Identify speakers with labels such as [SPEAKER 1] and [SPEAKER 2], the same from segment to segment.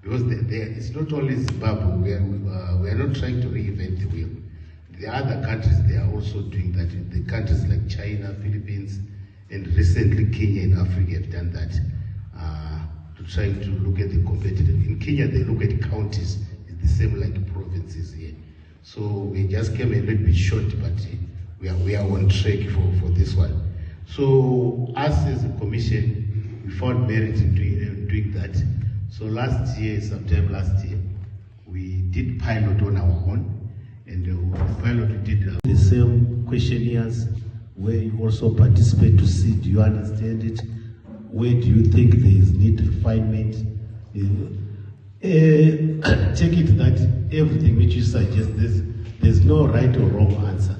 [SPEAKER 1] Because it's not only Zimbabwe, we are not trying to reinvent the wheel. The other countries, they are also doing that. The countries like China, Philippines, and recently Kenya and Africa have done that, to try to look at the competitive. In Kenya, they look at counties. It's the same like provinces here. So we just came a little bit short, but we are on track for this one. So us as a commission, we found merit in doing that. So sometime last year, we did pilot on our own, and the pilot we did the same questionnaires where you also participate to see, do you understand it? Where do you think there is need refinement? Take it that everything which you suggest, there's no right or wrong answer.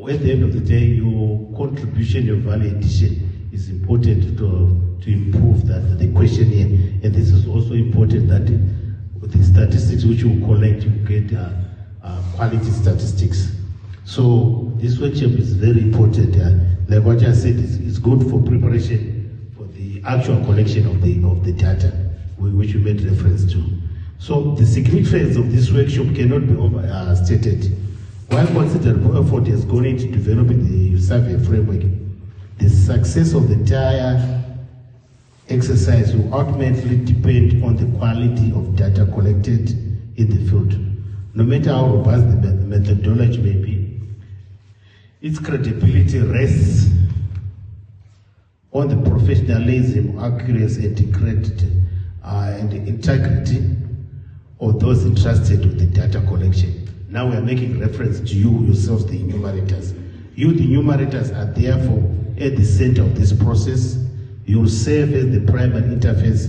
[SPEAKER 1] At the end of the day, your contribution, your value addition is important to improve the questionnaire. And this is also important that the statistics which you collect, you get quality statistics. So this workshop is very important. Like what I said, it's good for preparation for the actual collection of the data, which you made reference to. So the significance of this workshop cannot be overstated. While considerable effort has gone into developing the survey framework, the success of the entire exercise will ultimately depend on the quality of data collected in the field. No matter how robust the methodology may be, its credibility rests on the professionalism, accuracy, and integrity of those entrusted with the data collection. Now we are making reference to you yourselves, the enumerators. You, the enumerators, are therefore at the center of this process. You will serve as the primary interface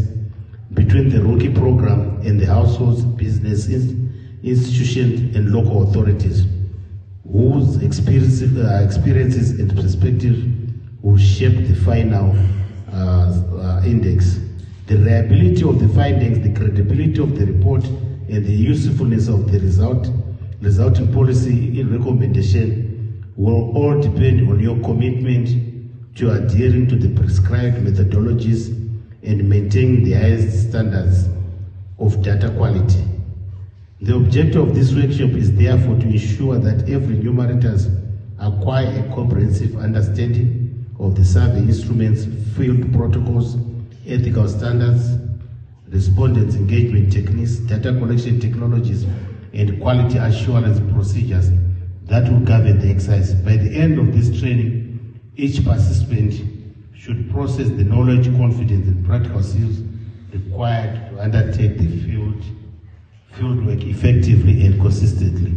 [SPEAKER 1] between the RUCCI program and the households, business institutions, and local authorities, whose experiences and perspectives will shape the final index. The reliability of the findings, the credibility of the report, and the usefulness of the resulting policy in recommendation will all depend on your commitment to adhering to the prescribed methodologies and maintaining the highest standards of data quality. The objective of this workshop is therefore to ensure that every enumerators acquire a comprehensive understanding of the survey instruments, field protocols, ethical standards, respondents engagement techniques, data collection technologies, and quality assurance procedures that will govern the exercise. By the end of this training, each participant should possess the knowledge, confidence, and practical skills required to undertake the fieldwork effectively and consistently.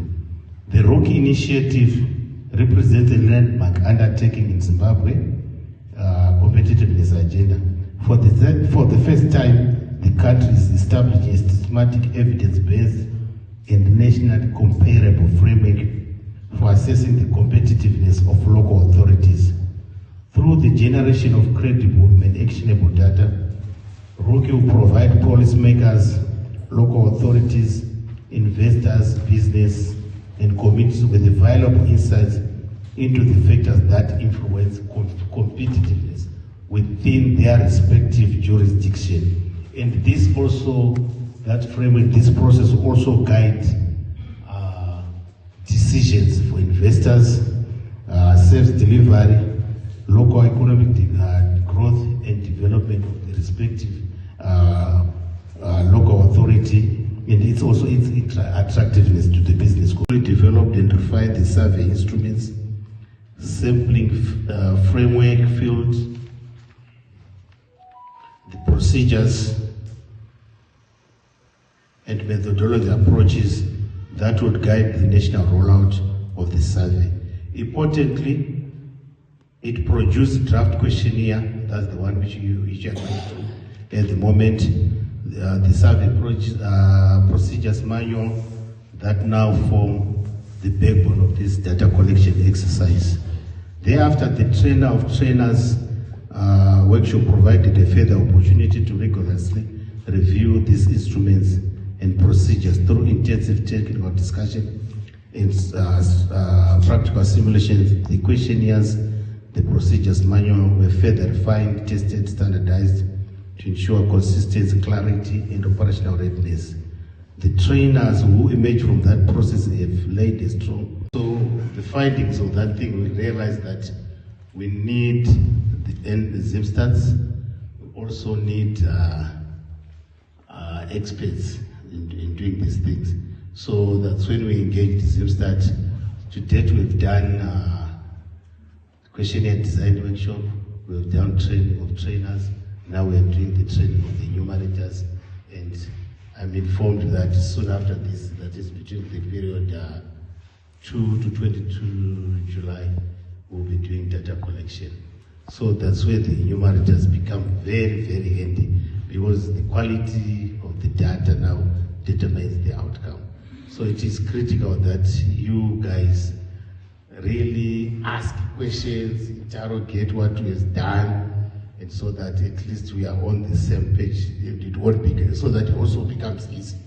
[SPEAKER 1] The RUCCI initiative represents a landmark undertaking in Zimbabwe competitiveness agenda. For the first time, the country is establishing a systematic evidence-based and nationally comparable framework for assessing the competitiveness of local authorities. Through the generation of credible and actionable data, RUCCI will provide policymakers, local authorities, investors, business, and communities with the valuable insights into the factors that influence competitiveness within their respective jurisdiction. And this also, that framework, this process also guides decisions for investors, service delivery, local economic growth and development of the respective local authority, and it's also its attractiveness to the business. We developed and refined the survey instruments, sampling framework fields, the procedures and methodology approaches that would guide the national rollout of the survey. Importantly, it produced a draft questionnaire, that's the one which you are going to at the moment, the survey procedures manual that now form the backbone of this data collection exercise. Thereafter, the trainer of trainers workshop provided a further opportunity to rigorously review these instruments and procedures through intensive technical discussion and practical simulations. The questionnaires, the procedures manual were further refined, tested, standardized, to ensure consistency, clarity, and operational readiness. The trainers who emerge from that process have laid a strong. So the findings of that thing, we realized that we need the Zimstats. We also need experts in doing these things. So that's when we engaged Zimstat. To date, we've done questionnaire design workshop. We've done training of trainers. Now we are doing the training of the enumerators, and I'm informed that soon after this, that is between the period 2 to 22 July, we'll be doing data collection. So that's where the enumerators become very, very handy, because the quality of the data now determines the outcome. So it is critical that you guys really ask questions, interrogate what was done, and so that at least we are on the same page, and it won't be, so that it also becomes easy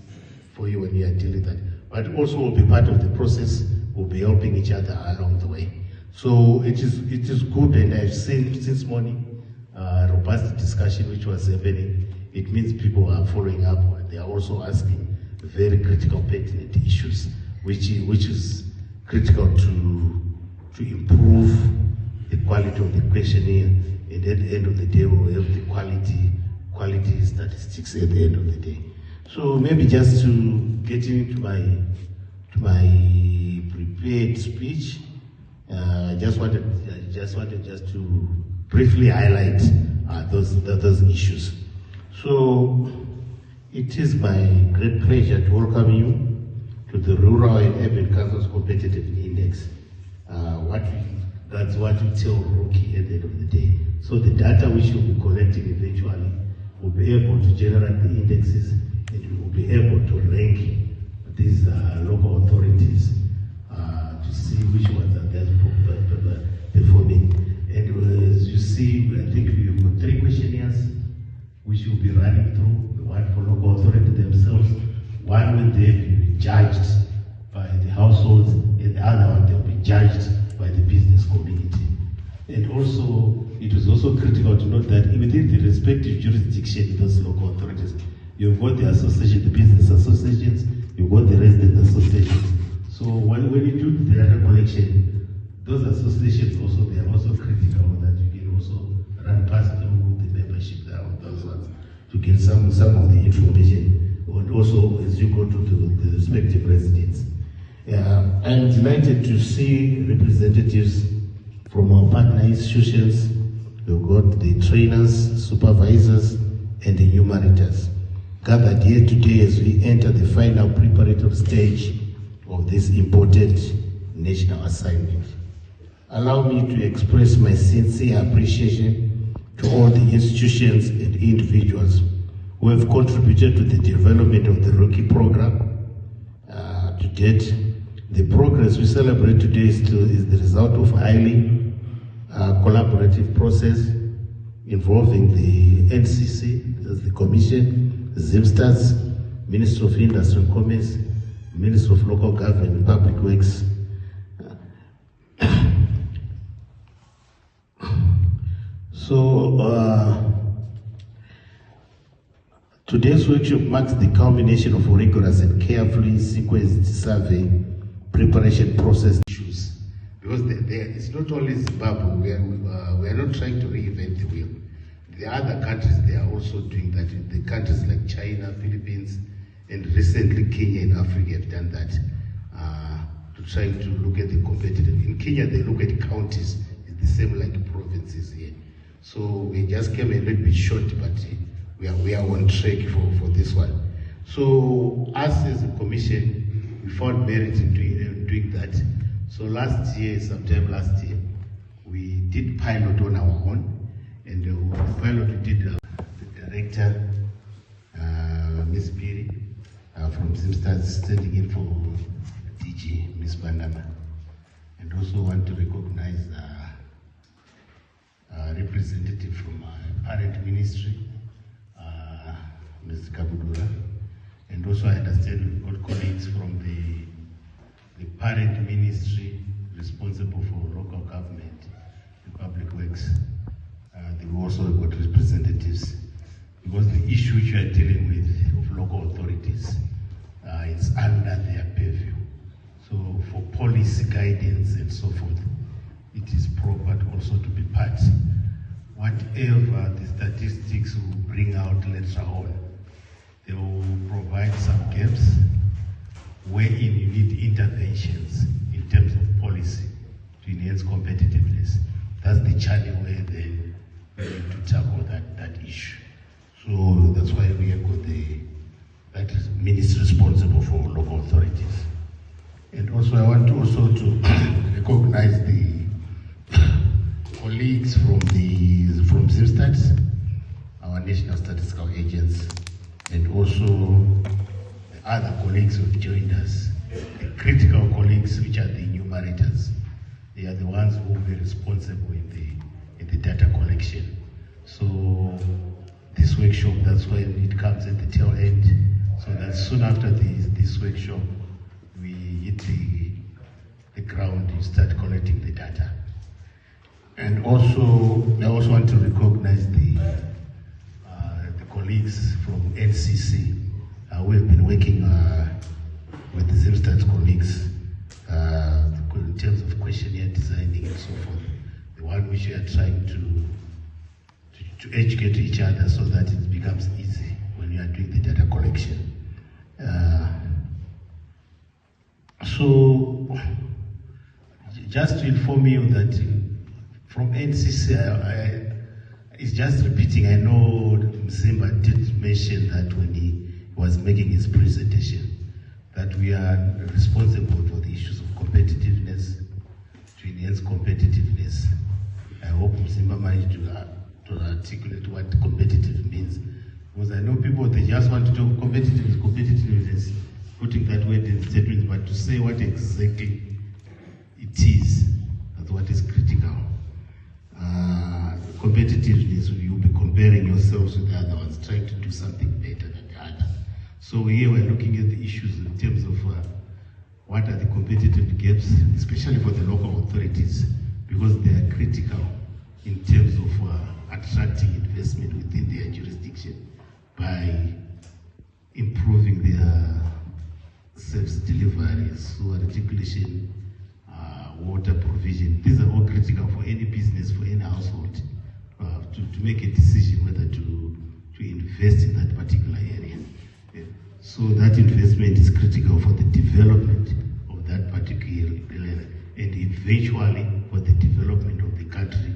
[SPEAKER 1] for you when you are dealing with that. But also will be part of the process, we'll be helping each other along the way. So it is good, and I've seen since morning robust discussion which was happening. It means people are following up, and they are also asking very critical pertinent issues, which is critical to improve the quality of the questionnaire, and at the end of the day we'll have the quality statistics at the end of the day. So maybe just to get into my prepared speech, I just wanted to briefly highlight those issues. So it is my great pleasure to welcome you to the Rural and Urban Council's Competitive Index. That's what we tell RUCCI at the end of the day. So the data which you'll be collecting eventually will be able to generate the indexes, and we will be able to rank these local authorities to see which ones are best performing. And as you see, I think we've got 3 questionnaires which will be running through, one for local authority themselves, one when they'll be judged by the households, and the other one they'll be judged by the business community. And also, it is also critical to note that within the respective jurisdiction, those local authorities, you've got the association, the business associations, you've got the resident associations. So when you do the data collection, those associations also, they are also critical that you can also run past through the membership there of those ones to get some of the information, and also as you go to the respective residents. I'm delighted to see representatives from our partner institutions. We've got the trainers, supervisors, and the enumerators gathered here today as we enter the final preparatory stage of this important national assignment. Allow me to express my sincere appreciation to all the institutions and individuals who have contributed to the development of the RUCCI program. To date, the progress we celebrate today is the result of highly collaborative process involving the NCC, that's the Commission, Zimstats, Ministry of Industry and Commerce, Ministry of Local Government and Public Works. Today's workshop marks the culmination of a rigorous and carefully sequenced survey preparation process issues. Because it's not only Zimbabwe, we are not trying to reinvent the wheel. The other countries, they are also doing that. The countries like China, Philippines, and recently Kenya and Africa have done that, to try to look at the competitive. In Kenya, they look at counties, it's the same like provinces here. So we just came a little bit short, but we are on track for this one. So us as a commission, we found merit in doing that. So last year, sometime last year, we did pilot on our own, and the pilot we did the director, Ms. Piri, from Zimstats, standing in for DG, Ms. Bandama. And also want to recognize representative from our parent ministry, Ms. Kabudura. And also I understand we've got colleagues from the parent ministry responsible for local government, the public works. They also got representatives because the issue which you are dealing with of local authorities is under their purview. So for policy guidance and so forth, it is proper also to be part. Whatever the statistics will bring out later on, they will provide some gaps wherein you need interventions in terms of policy to enhance competitiveness. That's the channel where they need to tackle that issue. So that's why we have got that ministry responsible for local authorities. And also I want to recognize the colleagues from Zimstats, our national statistical agents, and also the other colleagues who have joined us, the critical colleagues, which are the enumerators. They are the ones who will be responsible in the data collection. So this workshop, that's when it comes at the tail end, so that soon after this workshop, we hit the ground and start collecting the data. And also, I also want to recognize the colleagues from NCC who have been working with the Zimstats colleagues in terms of questionnaire designing and so forth. The one which we are trying to educate each other so that it becomes easy when you are doing the data collection. So, just to inform you that from NCC, it's just repeating. I know Mzimba did mention that when he was making his presentation, that we are responsible for the issues of competitiveness, to enhance competitiveness. I hope Mzimba managed to articulate what competitive means, because I know people, they just want to talk competitiveness, putting that word in statements, but to say what exactly it is, that's what is critical. Competitiveness, you'll be comparing yourselves with the other ones, trying to do something better than the other. So here we're looking at the issues in terms of what are the competitive gaps, especially for the local authorities, because they are critical in terms of attracting investment within their jurisdiction by improving their service deliveries, so articulation, water provision. These are all critical for any business, for any household, to make a decision whether to invest in that particular area. So that investment is critical for the development of that particular area, and eventually for the development of the country